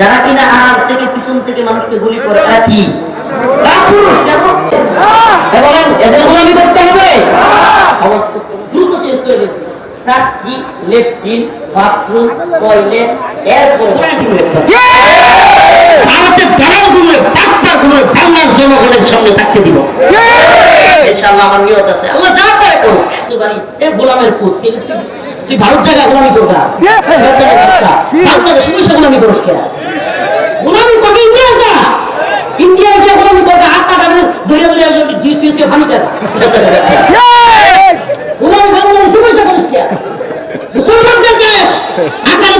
যারা কিনা আর থেকে পিছন থেকে মানুষকে গুলি করে এরা কি কাপুরুষ কেন বলেন এদের গোলামি করতে হবে অবস্থা দ্রুত চেঞ্জ করে গেছে ফ্যাক্টরি লেট্রিন বাথরুম টয়লেট এরপর ভারতের দালালগুলো ডাক্তারগুলো বাংলার জনগণের সঙ্গে থাকতে দিব ইনশাআল্লাহ আমার নিয়ত আছে আল্লাহ যা করে করুক পারি এই গোলামের পুত তুই ভারত জায়গা গোলামি করবা বাংলাদেশে বসে গোলামি করিস কেন গোলামি করবে ইন্ডিয়া যা ইন্ডিয়া যে গোলামি করবে হাত কাটাবে ধরে ধরে জিসিসি হামি দেয় গোলামি বাংলাদেশে বসে করিস কেন মুসলমানদের দেশ আকারে